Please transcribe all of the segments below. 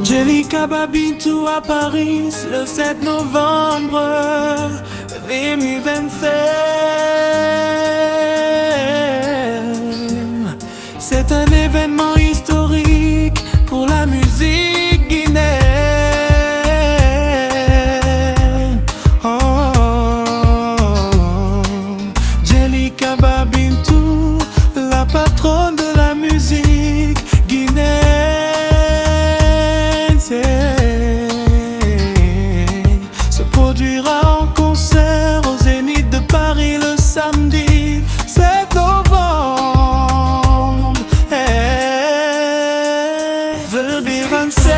Jelika Babintou à Paris le 7 novembre 2025. C'est un événement historique pour la musique guinéenne. Jelika Babintou, la patronne de la musique guinéenne, se produira en concert au Zénith de Paris le samedi 7 novembre 2025.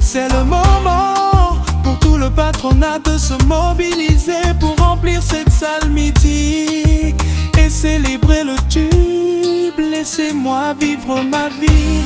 C'est le moment pour tout le patronat de se mobiliser pour remplir cette salle mythique et célébrer le tube. Laissez-moi vivre ma vie.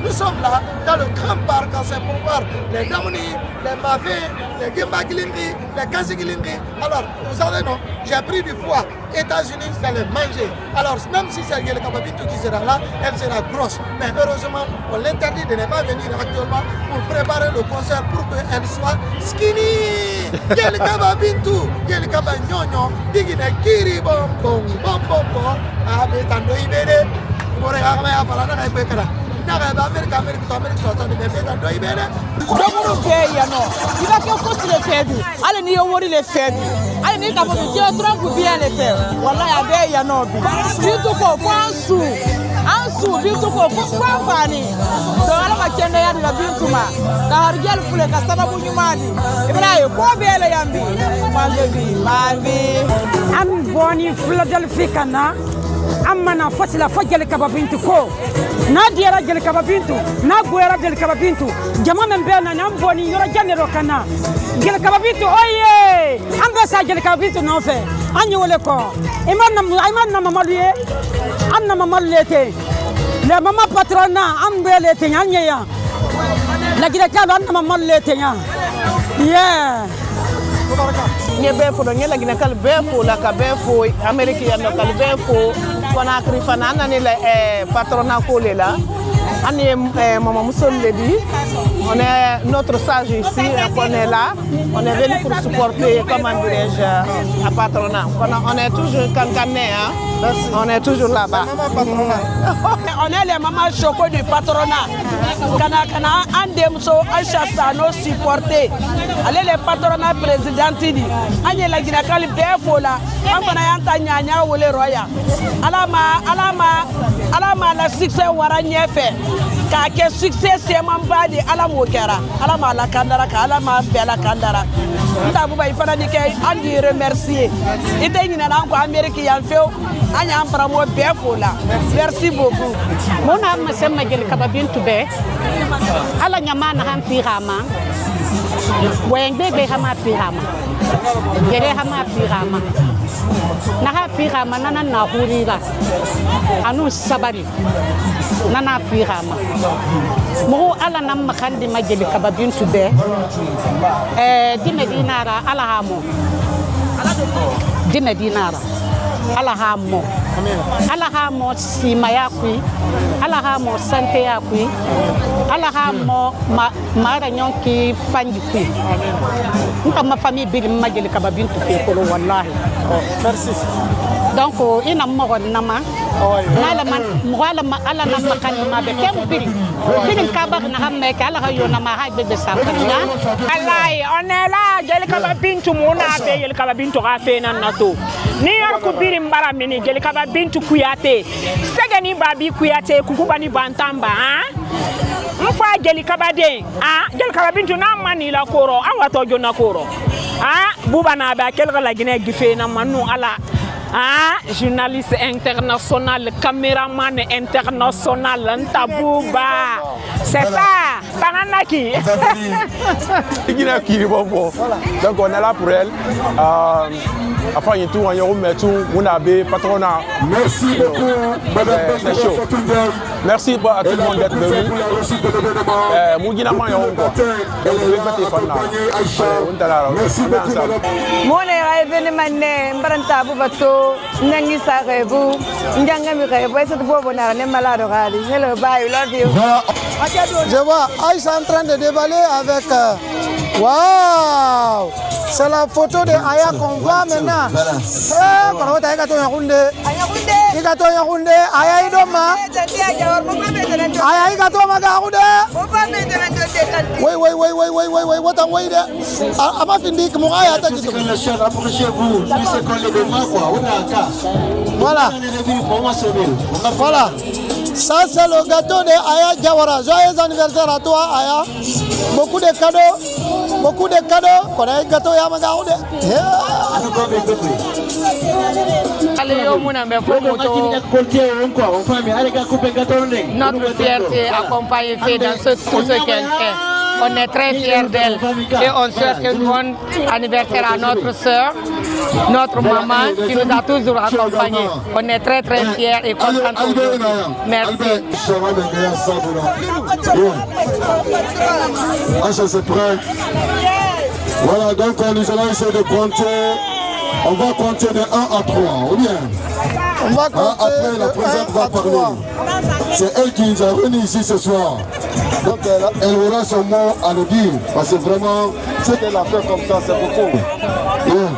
Nous sommes là dans le grand parc, c'est pour voir les Damoni, les Mafé, les Gimbagilingi, les Kansigilingi. Alors, vous savez, non, j'ai pris du poids. États-Unis, c'est le manger. Alors, même si c'est Jelika Babintou qui sera là, elle sera grosse. Mais heureusement, on l'interdit de ne pas venir actuellement pour préparer le concert pour qu'elle soit skinny. Jelika Babintou, Jelika Bagnogno, Digine Kiri Bom Bom Bom Bom Bom, Abetando Ibere, Moregamea Palana Bekara. Amérique, allez ni wori le faible allez ni kabo ti Trump bien le faire wallahi abe ya no bi bitu ko ansu bitu ko fani do ala ma kende ya la bitu ma ka harjel fule ka sababu nyumani ibrahim ko bele yambi malbi am boni Philadelphia na amma na fasila Jelika Babintou ko na diara Jelika Babintou na goyara Jelika Babintou jama men be na nam boni yoro janero kana Jelika Babintou oye amba sa Jelika Babintou no fe anyi wole ko iman na mamaluye anna mamalete le mama patrona ambele te nyanya ya la Jelika anna mamalete nya yeah nye befo do nye la gina kal befo la ka befo Amérique ya no kal befo Conakry fana nani la patronat ko le la ani maman Moussol le dit on est notre sage ici on est là on est venu pour supporter comment dirais-je à patronat on est toujours cancané hein on est toujours là-bas on est les mamans choco du patronat kana andemso achassa no supporter allez les patronats présidentini ani la gina kal befo la amana yanta nyanya wole roya alama la succès wara nyefe ka ke succès seman badi alamo kera alama la kandara ka alama bela kandara nda buba ifana ni ke andi remercier ite nyina na ko Amérique yan feo anya ampara mo befo la merci beaucoup mona ma semma Jelika Babintou be ala nyama na han fi rama Wengbe hama firama. Gele hama firama. Naha firama nana na hurira. Anu sabari. Nana firama. Mo ala nam makandi mageli kababin tube. Di Medinara ala hamo. Di Medinara ala hamo. Ala hamo simaya kui. Ala hamo sante ya kui. Ala hamo mara nyonki fanji kui. Nka ma famille biri mageli kababin tube kolo wallahi. Merci. Donc ina mo nama nala man mwala ala nam makani mabe kem biri biri kabar na hamme kala ha yona ma ha bebe sapana Wallahi on est là gel kababintu mona be gel kababintu gafe nan nato ni yor ko biri mbara mini gel kababintu kuyate segani babi kuyate kukubani bantamba ha mfa gel kabade gel kababintu na mani la koro awato jona koro buba na ba kel la gine gife na manu ala journaliste international, caméraman international, Ntabouba. C'est ça, Pananaki. Donc on est là pour elle. Enfin, il y a tout, on met tout, on a bé, patronat. Merci beaucoup, madame. C'est chaud. Merci à tout le monde d'être venu. Mougina Mayon, merci beaucoup. Mon événement, Mbaranta Boubato, Nangi Sarebu, Njangami Rebu, c'est pour vous n'avez malade. Hello, bye, love you. Je vois Aïcha en train de déballer avec. Waouh! C'est la photo de Aya qu'on voit maintenant. Voilà. Voilà. Ça, c'est le gâteau de Aya Diawara. Joyeux anniversaire à toi, Aya. Beaucoup de cadeaux. Beaucoup de cadeaux. Qu'on a un gâteau Yamagaoude. Notre fierté accompagne fait dans tout ce qu'elle fait. On est très fiers d'elle et on souhaite un bon anniversaire à notre soeur, notre maman qui nous a toujours accompagnés. On est très très fiers et contents aujourd'hui. Merci. Voilà, donc nous allons essayer de compter. On va compter de 1 à 3, ou bien on va compter après, la présidente va parler. C'est elle qui nous a réunis ici ce soir. Donc elle aura son mot à nous dire. Parce que vraiment, ce qu'elle a fait comme ça, c'est beaucoup. Yeah.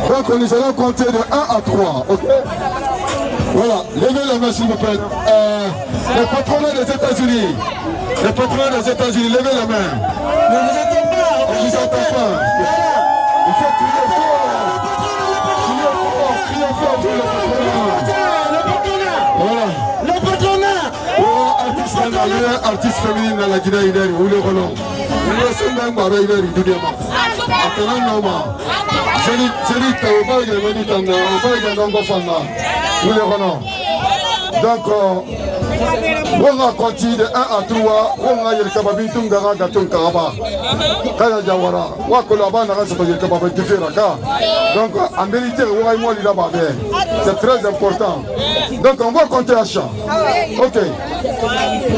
Donc nous allons compter de 1 à 3, ok? Voilà, levez les mains s'il vous plaît. Les patrons des États-Unis. Les patrons des États-Unis, levez les mains. Ne vous attendez pas. On ne vous attend pas. Il faut crier fort. Crier fort pour le patronat. Voilà. Le patronat. Voilà, artiste féminine dans la Guinée, où le Roland. Nous sommes dans le Guinée, du diamant. Attends, non, j'ai dit, on va donc, on va continuer de 1 à 3, on va y aller kababi tungara gaton karaba. Kaya jawara, wa kolaba na rase pas kababi différaka. Donc en vérité, on va y aller là-bas. C'est très important. Donc on va compter Acha. OK.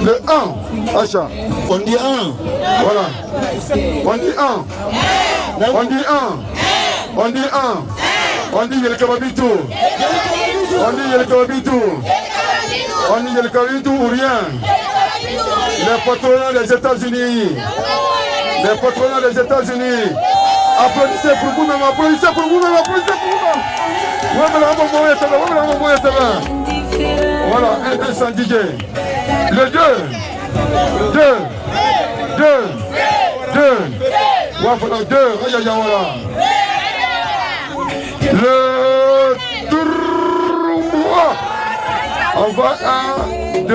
Le 1, Acha. On dit 1. Voilà. On dit 1. On dit 1. On dit 1. On dit le kababi tout. On dit le kababi tout. On dit le Kabitou ou rien. Les patronats des États-Unis. Les patronats des États-Unis. Applaudissez pour vous-même, applaudissez pour vous-même, applaudissez pour vous-même. Voilà, un sans DJ. Le 2. Voilà, 2. Le 3. On va 1, 2,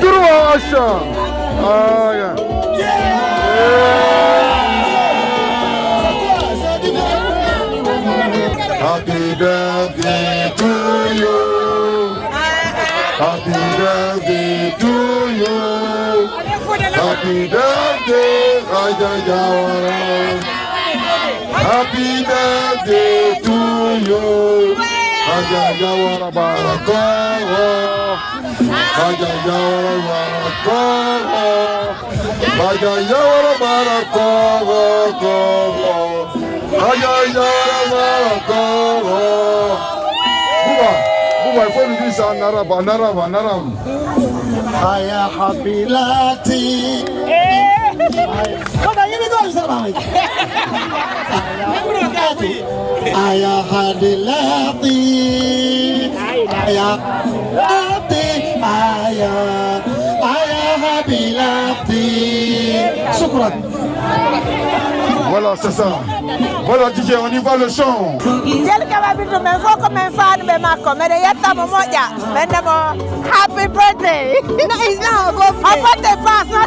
3 achats. Ah, yeah. Happy birthday to you. Happy birthday to you. Happy Happy birthday, Raja Jawara. Happy birthday to you. Raja Jawara Barakoro. Raja Jawara Barakoro. Raja Jawara Barakoro. Raja Jawara Barakoro. Buba, il faut lui dire ça en arabe, en arabe. Aya habilati. Aya hadilati. Aya habilati. Shukran. Voilà, c'est ça. Voilà, DJ, on y va le chant. Happy birthday! No, it's not a birthday. A birthday pass, not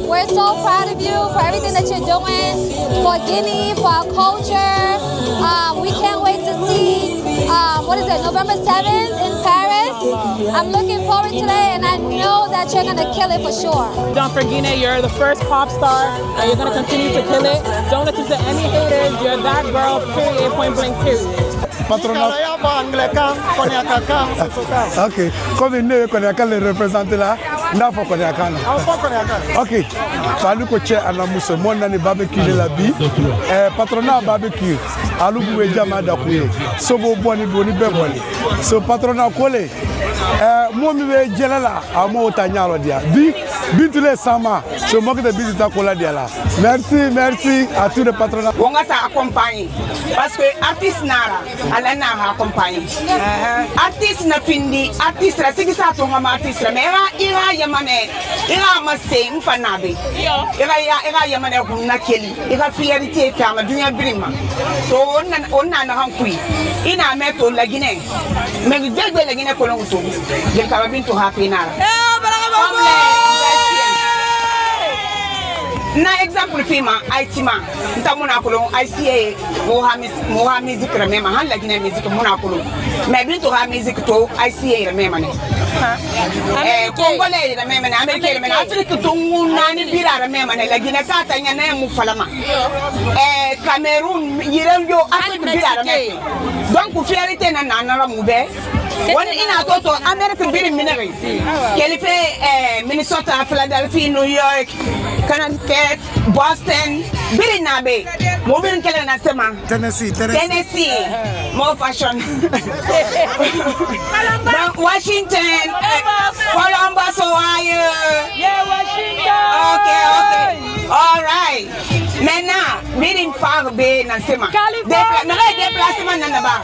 We're so proud of you for everything that you're doing for Guinea, for our culture. We can't wait to see, November 7th in Paris. I'm looking forward to that, and I know that you're going to kill it for sure. Don't for Guinea, you're the first pop star, and you're going to continue to kill it. Don't listen to any haters. You're that girl, period, point blank, period. Patronat. Ok, comme nous connaissons les représentants là, nous faut connaître. Ok, salut coach ana muso mon nani barbecue la bi. Patronat barbecue. Alu buwe jama da kuye. So bo boni beboli. So patronat kole. Moi mi be jelala amo otanyalo dia. Bintule sama. So mo que bizita kola dia là. Merci à tous les patronats. On va s'accompagner parce que artiste nara alana accompagner. Artiste na findi, artiste la sigi sa tonga ma artiste mais ira yamane, ira masse mfanabe. Ira yamane kunna keli. Ira fierté kama dunia brima. To onna na hankui. Ina meto la Guinée. Mais degbe la Guinée kolon to. Je ka bintu hafi nara. Na exemple fima aitima ntamuna kolon ICA moha music remema han la Guinée music muna kolon mais bintu ha music to ICA remema ne Congolais remema ne Américain remema Afrique to nani bira remema ne la Guinée ka tanya na mu falama Cameroun yirenjo Afrique bira remema donc fierté na nana mu be wani ina toto American birin minere qu'elle fait Minnesota, Philadelphia, New York, Connecticut, Boston, birin nabe mo birin kele na sema Tennessee more fashion Washington, Columbus, Ohio. Yeah, Washington. Okay. All right. Maintenant, birin far be na sema déplacement na ba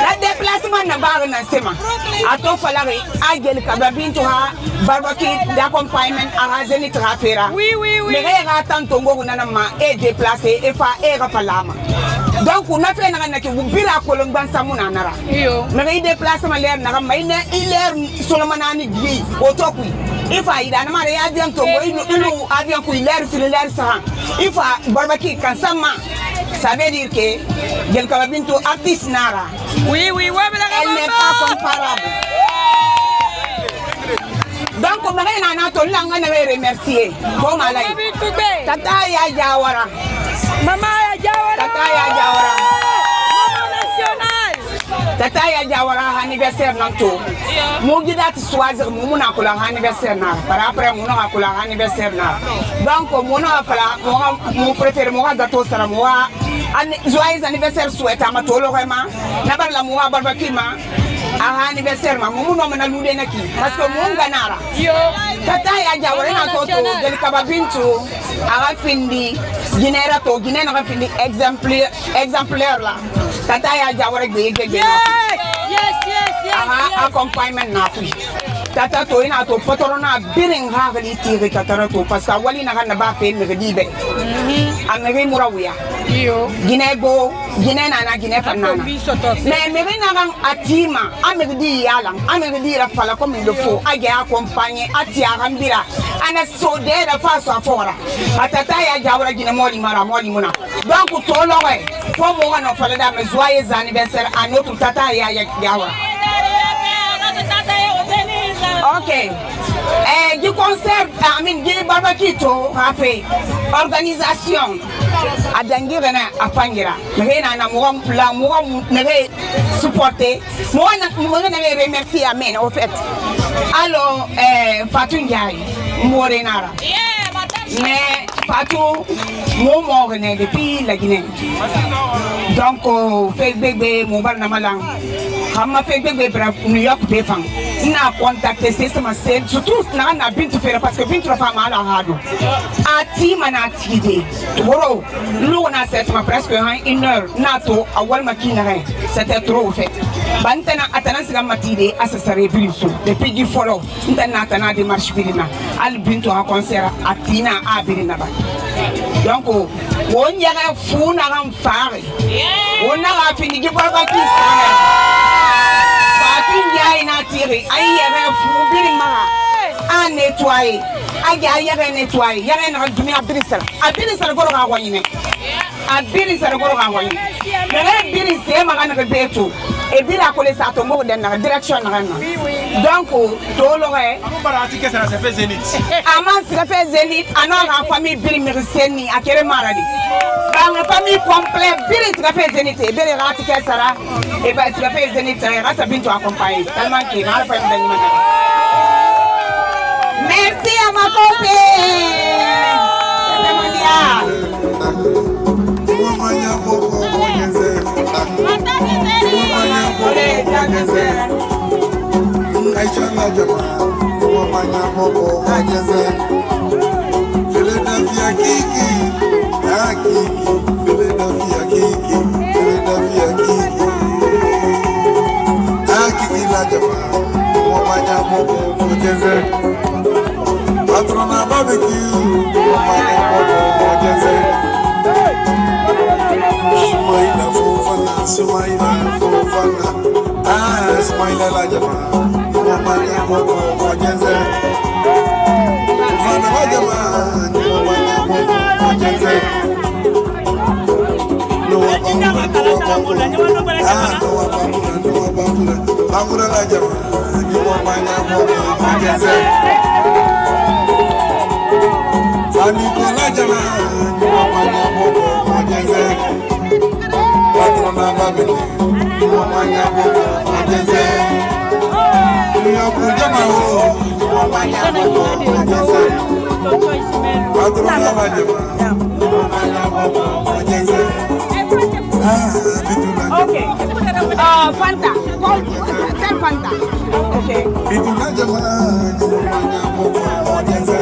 la déplacement na ba na sema ato falari agel kababintu ha barbecue d'accompagnement à Zenith Rafera oui mais ga tanto ngo na ma et déplacer et fa et falama donc on a fait na ki bira ko lon samuna nara mais déplacement l'air na ma ina ilair solomanani gi otokui il faut y aller mais avion to ino avion ko ilair sur l'air ça il faut barbecue kan sama ça veut dire que Gel Kababintu artiste nara oui elle n'est pas comparable donc on a na to langa na remercier ko malai tata ya Jawara mama ya Jawara mama national tata ya Jawara anniversaire nanto mo gidati choisir mo muna ko la anniversaire na par après mo na ko la anniversaire na donc mo na fala mo préfère mo gâteau sara mo joyeux anniversaire souhaite à ma tolo vraiment na bar la mo barbecue ma a anniversaire ma mo no na lude na ki parce que mo nganara yo tata ya Jawara na toto Gel Kababintu a findi ginera to ginena ga findi exemplaire la tata ya Jawara gbe yes accompagnement na puis tata to ina to patrona birin ha gali tiri tata to parce que wali na ga ba fe me dibe amere murawia yo ginego ginena na gine fanana mais me na ga atima amere di yala amere di ra fala comme il le faut age accompagner atia rambira ana so de da faso afora atata ya Jawara gine moli muna donc to lowe fo mo wana fala da me joyeux anniversaire à notre tata ya Jawara Ok. Du concert, du barbecue, a fait organisation. A Dangirena, à Pangira. Mais na moi, supporté. Moi, je remercie Amen, au fait. Alors, Fatou Ndiaye, Morenara. Mais Fatou, mon mort depuis la Guinée. Donc, fait bébé, mon bar namalang. Hama fait bébé, New York, défend. Na contacté c'est sama sen surtout na bintu fera parce que bintu la femme ala hado ati mana tide toro lu na set ma presque 1 heure na to awal makina re c'était trop fait bantana atana siga matide asasare biliso depuis du follow ndana atana démarche bilina al bintu en concert atina abirina ba donc on yaga funa ram fare on a fini du barbecue Fatou n'a tiré, aïe, il y avait un fou, à nettoyer, aïe, il y avait nettoyer, il y avait un demi à Birisal. À Birisal, il y a un royaume. À Birisal, il y a un royaume. Il y a un Birisal, il y a un béto. Et puis, la collé ça tombe dans la direction. Donc, tout l'aurait. Ça fait Zénith. Amman, ça fait Zénith. Alors, la famille Birisal, à quelle maladie? Dans la famille complète, Birisal fait Zénith. Et bien, les ratés, ça là. Et bien, ça fait Zénith. Ça vient à accompagner. Tellement qu'il y a un merci à ma copine. Patrona barbecue, Sumaila Fofana, Sumaila Fofana, ah, Sumaila la Jama, Mumania Moko, Mojaze, Fana Wajama, Mumania Moko, Mojaze, Noa Bambula, Bambula la Jama, Mumania Moko, Mojaze. Nicola Jama, Mumanya Moko, Mojaze, Patrona Babylon, Mumanya Moko, Mojaze, Nyoku Jama, Mumanya Moko, Mojaze, Patrona Jama, Mumanya Moko, Mojaze. Okay. Fanta, tell Fanta. Okay. Bitula Jama, Mumanya Moko, Mojaze.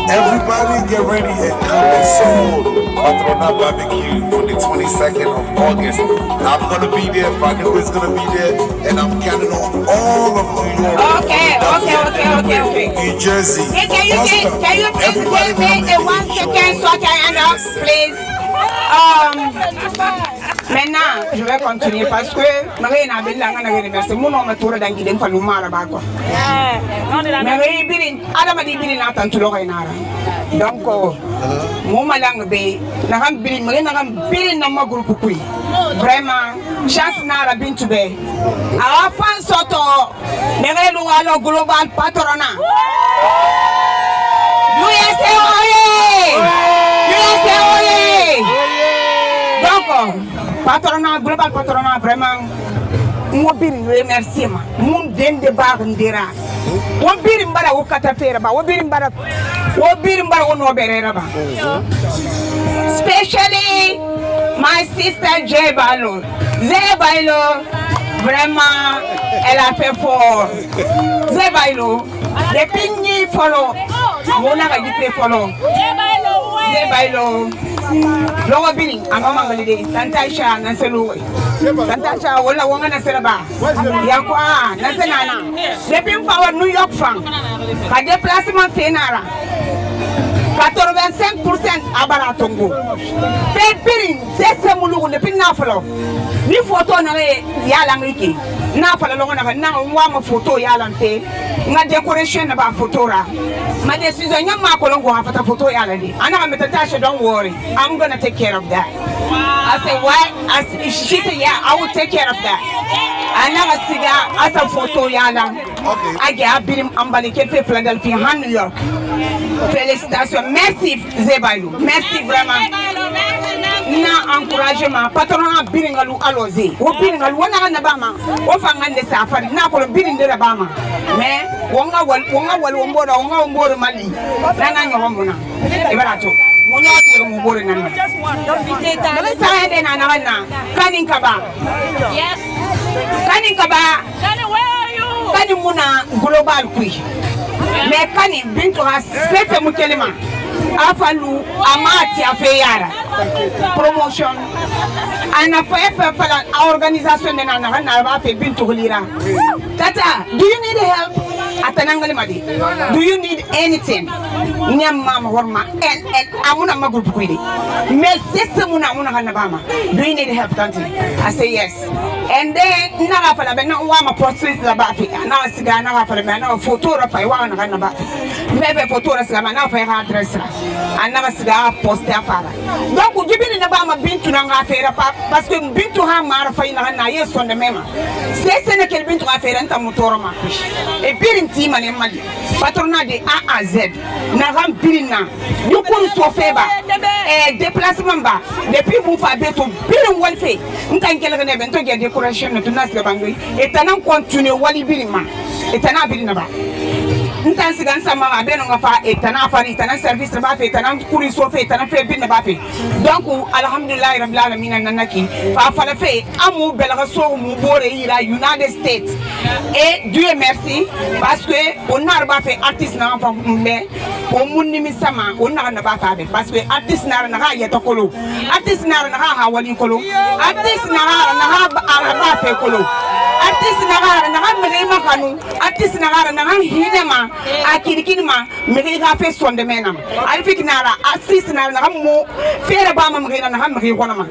Everybody get ready and come and soon. Patrona Barbecue on the 22nd of August. I'm gonna be there, Fanu is gonna be there, and I'm counting on all of New York. Okay. New Jersey. Can you please give me a 1 second so I can end up, please? Maintenant, je vais continuer parce que Marie n'a pas de mon nom est tour d'un guide pour nous mal à quoi. Marie Birin, Adam dit Birin attend tout le renard. Donc, mon malang bé, n'a Birin, Marie n'a Birin dans mon groupe. Vraiment, chance n'a la bin to be. À la fin, soto, Marie nous a le global patrona. Donc, patronat, global patronat, vraiment, moi, je remercie. Mon den de bar ndira. Moi, je mbara au katafera ba. Moi, je mbara au noberera ba. Especially my sister Jebalo. Zebailo, vraiment, elle a fait fort. Zebailo, depuis ni follow, mon a dit follow. Zebailo. Logo bini amama ngalide tantasha naselu tantasha wala wanga naselaba ya kwa nasenana depuis fa New York fan ka déplacement fenara 85% abara tongo fe bini sese mulu depuis na folo ni photo na yala ngiki na fala logo na wa ma photo yala nte nga decoration ba photo ra ma decision nyama ko longo ha fata photo ya ladi ana ga metatasha don't worry I'm going to take care of that. I said what? She said yeah, I will take care of that. Ana ga siga asa photo ya la I get birim ambali ke fe Philadelphia New York. Félicitations, merci Zebayou, merci vraiment. Na encouragement patron a biringalu aloze o biringalu wana na bama o fanga ne safari na ko birinde da bama mais wonga wal womboro mali nana nyomona e barato mo nyato mo boro nana le sa de na kanin kaba yes kanin kaba where are you kanin muna global kui mais kanin bintu ha sefe mukelema afalu amati afeyara promotion ana fa fala organisation de nana na ba fe bintu lira tata do you need help atanangali madi do you need anything nyam mama horma and amuna ma group ko ide mais system na amuna kana bama do you need help tanti I say yes and then na fala be na wa ma portrait la ba fi na siga na fala be na photo ra fa wa na kana ba me photo ra siga na fa address ana siga poster afara donc jibini na ba ma bintu na ngafera parce que bintu ha mara fa ina na yeso de mema c'est ne quel bintu afera nta motoro ma et puis inti mane mali patronat de A à Z na ram birina du ko so feba déplacement ba depuis vous fa beto birin walfe nta ngela ne bento ge décoration no tunas ga bangi et tanan continue wali birima et tanan birina ba ntan sigan sama ba beno nga fa et tanan fa tanan service ba fe tanan kuri so fe tanan fe bin ba fe donc alhamdulillah rabbil alamin nanaki fa fa la fe amu belga so mu bore ira United States et Dieu merci parce que on a ba fe artiste na fa mbe o munni mi sama on na ba fa be parce que artiste na ha yeta kolo artiste na ha wali kolo artiste na ha ba fe kolo artiste na ha me ma kanu artiste na ha hinema akirikinima me ga fe sonde menam alfik na artiste na mo fere ba ma me na ha me ko na ma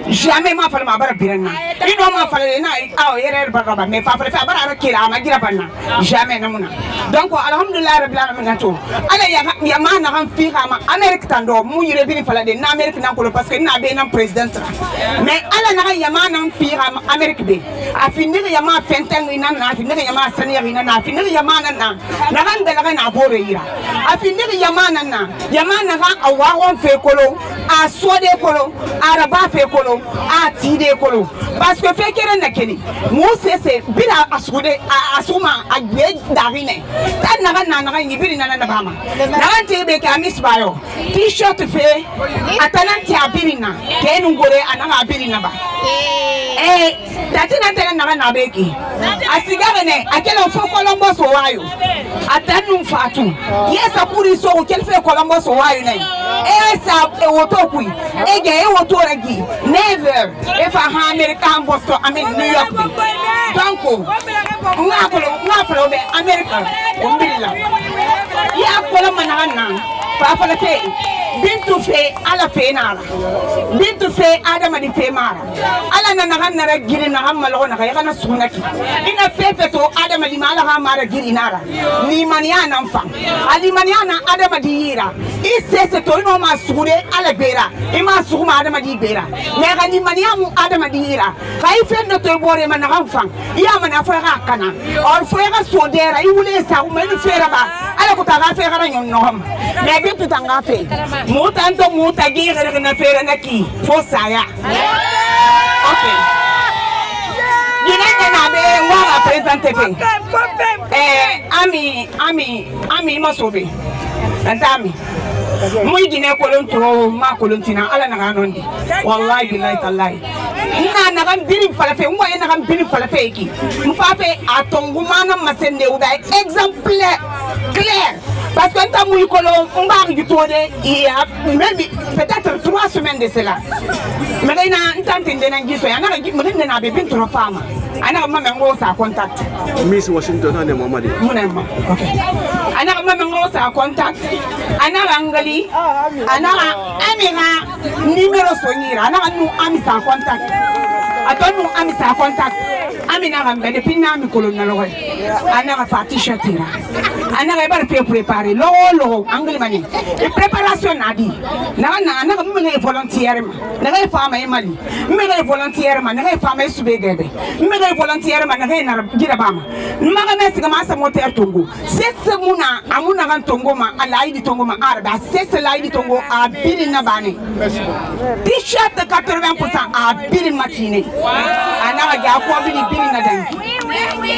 jamais ma fa ma bara birana ino ma fa na aw yere ba ba me fa fa bara kira ma gira banna jamais namuna donc alhamdulillah rabbil alamin to ala ya ma na han fi ma America tando mu yire bi fala de na America na ko parce que na be na president mais ala na ya ma na fi ma America be afindi ya ma fentang ina na afindi ya ma saniya ina na afindi ya ma na na han de la na bore ira afindi ya ma na ha awa fe kolo a sode kolo araba fe kolo a tide kolo parce que fe kere na keni mu sese bila asude asuma agbe darine tan na ngi biri na bama na ante be ka misbayo t-shirt fe atananti abirina kenu ngore ananga abirina ba datina tele na beki asigare ne akela fo Colombo so wayo atanu fatu yesa kuri so kel fe Colombo so wayo ne esa woto kui ege woto ragi never if a American Boston I mean New York donc ngapolo be America umbila ya kola manana fa fa fe bintu fe ala fe nara bintu fe adama di fe mara ala na na giri na hamalo na kaya kana sunaki ina fe to adama di mala ha mara giri nara ni maniana mfa ali maniana adama di ira isese to no masude ala bera ima suma adama di bera me ni maniamu adama di ira kai fe no to bore man na mfa ya man afa ga kana or fe ga sodera iwule sa ko men fe ba ala ko ta ga fe ga nyon no ham me bintu tanga fe mutanto mutagi gere na fere na ki fo saya okay yine na be wa presenter fe ami masobe antami muy gine kolonto ma kolontina ala na ganondi wallahi billahi tallahi na kan biri falafe mo na kan biri falafe ki mfafe atongu mana masende uba exemplaire clair parce que tant muy kolo mbar du tode il y a même peut-être 3 semaines de cela mais na ntante ndena ngiso ya na ngi na be bintu fama ana mama ngo sa contact Miss Washington ane mama de munema okay ana mama ngo sa contact ana rangali ana amira numéro sonira ana nu amisa contact atonu amisa contact amina rambe depuis na mi kolon na loy Anna fa t-shirt ira. Anna ba préparer lo angle mani. Et préparation nadi. Na me volontaire ma. Na femme e mali. Me volontaire ma na femme e subegebe. Me volontaire ma na gira bama. Maga mesi ga masa moteur tongo. Sese muna amuna kan tongo ma alaidi tongo ma arda. Sese laidi tongo a bili na bane. T-shirt 80% a bili matine. Ana ga ko bili na dangi.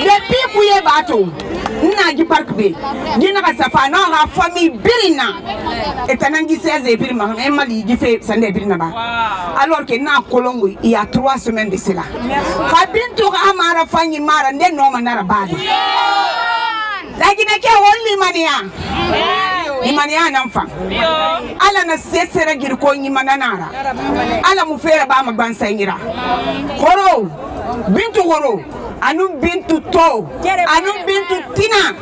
Depuis kuye bato. Na gi park be. Gina ka safa na ha famille bilina. Etanangi 16 bili ma mali gi fe sande bili na ba. Alors que na kolongo il y a 3 semaines de cela. Kabintu amara fanyi mara nde no manara badi. Lakini ke woli mania. Imania namfa. Ala na sesere gir ko nyimana nara. Ala mu fere ba ma ban sangira. Horo. Bintu horo. Anu bintu to. Anu bintu tina.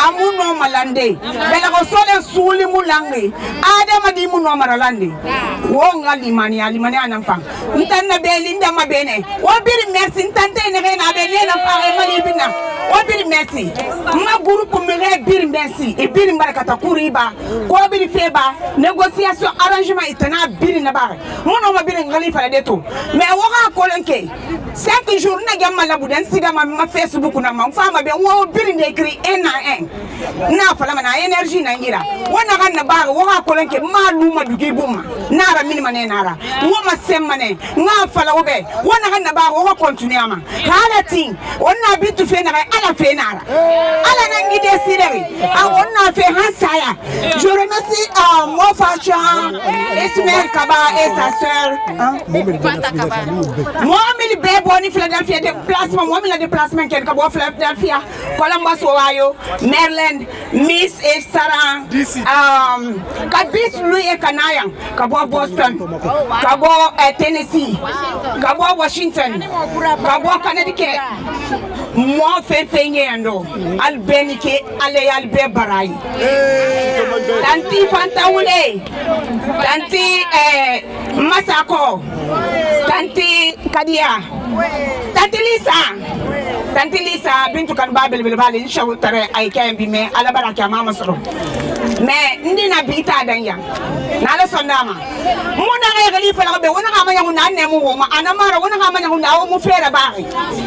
Amu no malande. Bela ko sole suli mulange. Ada madi mu no maralande. Wonga limania namfa. Ntanna belinda mabene. Wabiri merci ntante ne na bele na fa e mali bina. Wabiri merci. Ma groupe me biri merci. E biri mbarakata kuriba. Ko biri feba. Négociation arrangement itana biri na ba. Mono mabiri ngali fa deto. Mais waka kolenke. 5 jours na gamma la budan siga ma Facebook na ma fama be wo biri ne écrit na fala na énergie na ngira. Wona kan na ba waka kolenke ma luma dugi buma. Nara minima ne nara. Woma semmane. Nga fala obe. Wona kan na ba wo continue ama. Hala ting. Wona bitu fe na ala fe nara. Ala na ngi décider. Wona fe hansaya. Je remercie mon frère Ismaël Kaba et sa sœur. Moi mi boni Philadelphia déplacement moi mi la déplacement ken Kabo Philadelphia Columbus Ohio Maryland Miss et Sarah Kabis Louis et Kanayang Kabo Boston Kabo Tennessee Kabo Washington Kabo Connecticut moi fenye ando albenike ale albe barai tanti fantaule tanti Masako tanti Kadia tanti Lisa bintu kan babel bilbali inshallah tare ay kayambi me ala baraka mama solo mais ndina bita danya na la sondama muna ga gali fala be wona ga manya hunda ne mu ma anamara wona ga manya hunda mu fere bari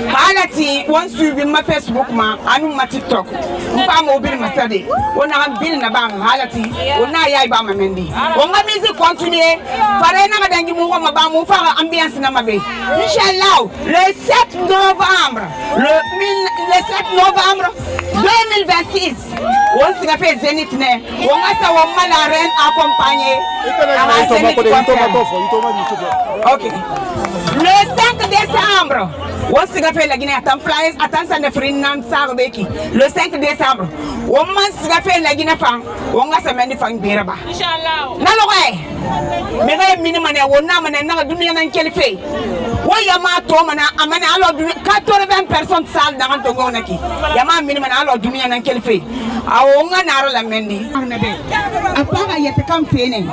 halati won suivi ma Facebook ma anu ma TikTok mfa mo bil masade wona ga bil na bang halati wona yai ba ma mendi wona musique continuer fare na ga dangi mu ma ba mu fa ambiance na mabe inshallah le 7 novembre le 7 novembre 2026 on se fait Zénith ne on va sa on la reine accompagner OK le 5 décembre on se fait la Guinée attend flyers attend ça ne frinam sarbeki le 5 décembre on se fait la Guinée fan on va se mener fan biraba inshallah nalo mais minimum ne wona mana na dunia nan kelfe waya ma to mana amana alo 80 personnes salle dans ton gonaki yama minimum alo dunia nan kelfe awonga naro la mendi apara yete kam fene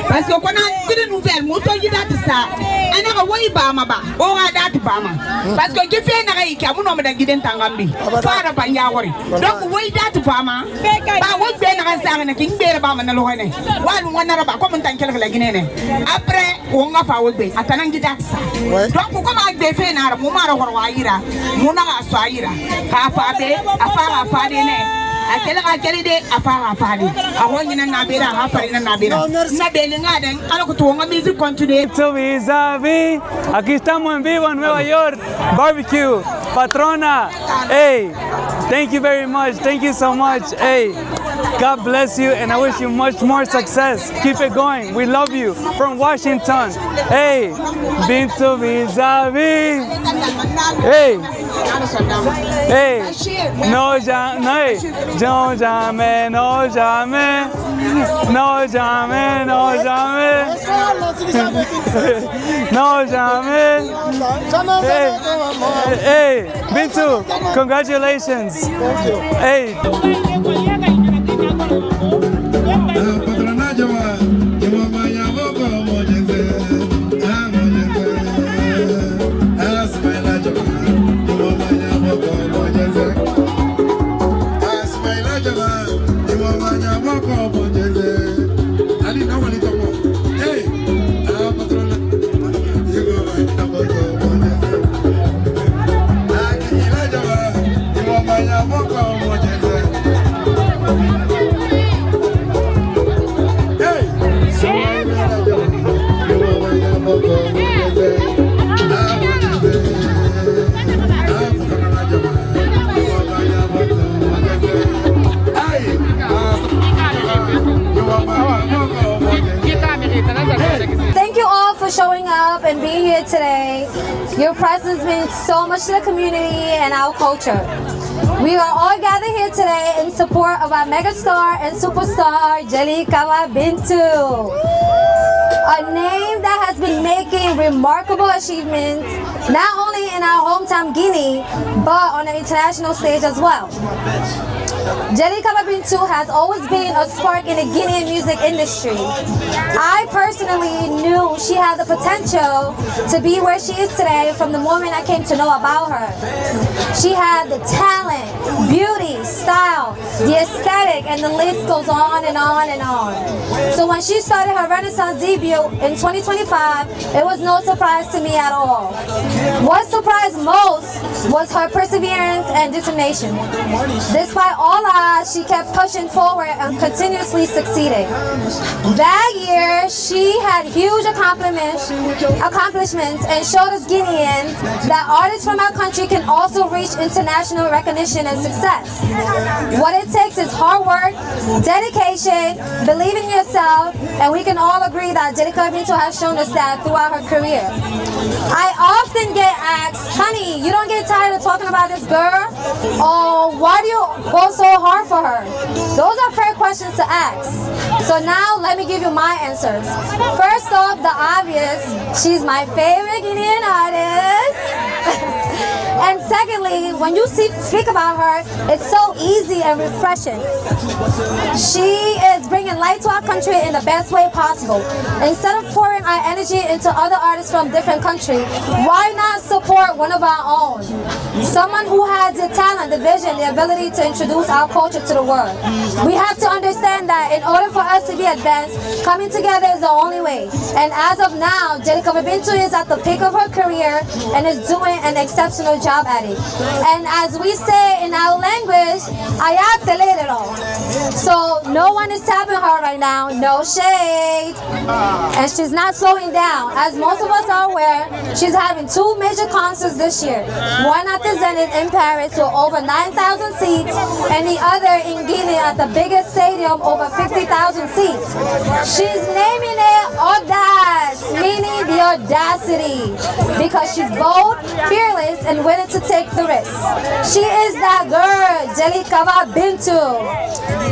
parce que kona tiri nouvelle moto yida tsa ana ga woy ba ma ba o ga dat ba ma parce que ki fene ga yiki amuno ma giden tangambi fara ba nyawori donc woy dat ba ma ba wo be na sa na ki ngere ba ma na lo ne walu ngana ba ko mun tan kele la ginene après o nga fa wo be atana ngida tsa donc ko ma de fene na mo ma ro wa yira mo na ga so ayira ka fa be afara fa de ne akele de afara fadi ahonyina na bera hafarina na bera na belinga den alokutuonga music continue to Visavi. Aquí estamos en vivo en Nueva York barbecue patrona. Hey, thank you very much, thank you so much. Hey, God bless you and I wish you much more success. Keep it going, we love you from Washington. Hey, been to Visavi. Hey, hey, no jamais, no jamais, no jamais, no jamais, no jamais, no jamais. Hey, hey, Bintu, congratulations. Hey. Your presence means so much to the community and our culture. We are all gathered here today in support of our megastar and superstar, Jelikaba Bintu. A name that has been making remarkable achievements, not only in our hometown Guinea, but on the international stage as well. Jelikaba Bintu has always been a spark in the Guinean music industry. I personally knew she had the potential to be where she is today from the moment I came to know about her. She had the talent, beauty, style, the aesthetic, and the list goes on and on and on. So when she started her Renaissance debut in 2025, it was no surprise to me at all. What surprised most was her perseverance and determination. Despite all odds, she kept pushing forward and continuously succeeding. That year, she had huge accomplishments and showed us Guineans that artists from our country can also reach international recognition and success. What it takes is hard work, dedication, believe in yourself, and we can all agree that Jelikaba Bintu has shown us that throughout her career. I often get asked, honey, you don't get tired of talking about this girl? Or why do you go so hard for her? Those are fair questions to ask. So now let me give you my answers. First off, the obvious, she's my favorite Guinean artist. And secondly, when you speak about her, it's so easy and refreshing. She is bringing light to our country in the best way possible. Instead of pouring our energy into other artists from different countries, why not support one of our own? Someone who has the talent, the vision, the ability to introduce our culture to the world. We have to understand that in order for us to be advanced, coming together is the only way. And as of now, Jelikaba Bintu is at the peak of her career and is doing an exceptional job at it. And as we say in our language, so no one is tapping her right now, no shade. And she's not slowing down. As most of us are aware, she's having 2 major concerts this year. One at the Zenith in Paris with over 9,000 seats, and the other in Guinea at the biggest stadium, over 50,000 seats. She's naming it Audace, meaning the audacity, because she's bold, fearless, and willing to take the risk. She is that girl, Jelikaba Bintu.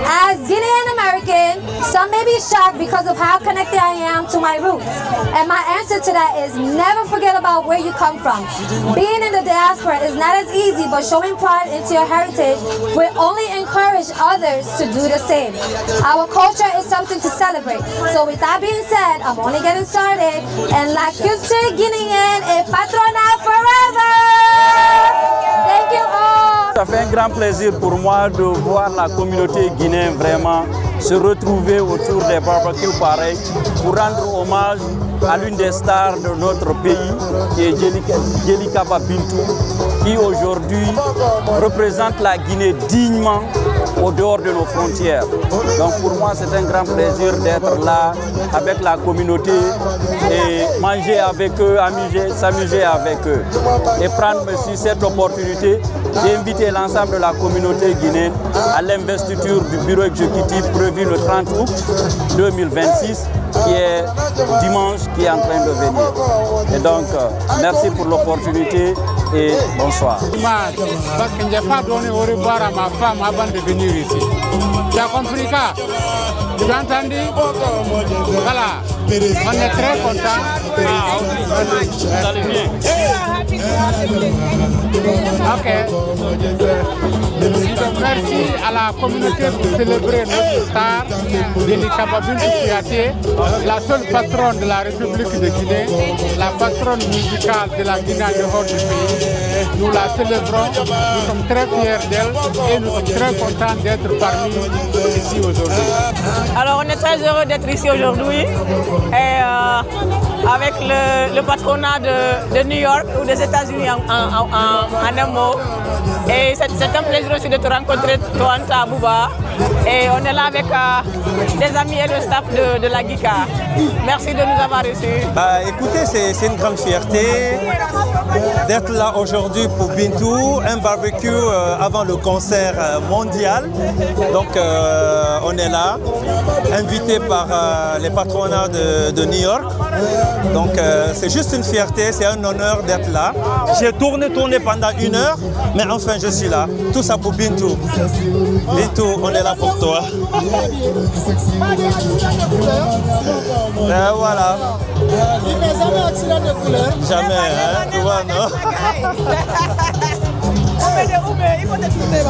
As Guinean American, some may be shocked because of how connected I am to my roots. And my answer to that is never forget about where you come from. Being in the diaspora is not as easy, but showing pride into your heritage will only encourage others to do the same. Our culture is something to celebrate. So with that being said, I'm only getting started. And la culture guinéenne est patronale forever! Thank you all! Ça fait un grand plaisir pour moi de voir la communauté guinéenne vraiment se retrouver autour des barbecues pareils pour rendre hommage à l'une des stars de notre pays qui est Jelikaba Bintu, qui aujourd'hui représente la Guinée dignement au dehors de nos frontières. Donc pour moi c'est un grand plaisir d'être là avec la communauté et manger avec eux, s'amuser avec eux et prendre aussi cette opportunité d'inviter l'ensemble de la communauté guinéenne à l'investiture du bureau exécutif prévu le 30 août 2026 qui est dimanche, qui est en train de venir. Et donc, merci pour l'opportunité et bonsoir. Parce que je n'ai pas donné au revoir à ma femme avant de venir ici. Tu as compris ça? Tu as entendu? Voilà. On est très contents. Vous allez bien? Ok. Merci à la communauté pour célébrer notre star, Jelikaba Bintu Kouyaté, la seule patronne de la République de Guinée, la patronne musicale de la Guinée en dehors du pays. Nous la célébrons, nous sommes très fiers d'elle et nous sommes très contents d'être parmi nous ici aujourd'hui. Alors on est très heureux d'être ici aujourd'hui avec le patronat de New York ou des États-Unis en un mot. Et c'est un plaisir aussi de te rencontrer, toi, Anta Bouba. Et on est là avec des amis et le staff de la GICA. Merci de nous avoir reçus. Écoutez, c'est une grande fierté d'être là aujourd'hui pour Bintu, un barbecue avant le concert mondial. Donc on est là, invité par les patronats de New York. Donc c'est juste une fierté, c'est un honneur d'être là. J'ai tourné pendant 1 heure, mais enfin je suis là. Tout ça pour Bintou. Bintou, on est là pour toi. Et voilà. Il n'est jamais accident de couleur. Jamais, hein, tu vois, non? Il faut te tourner,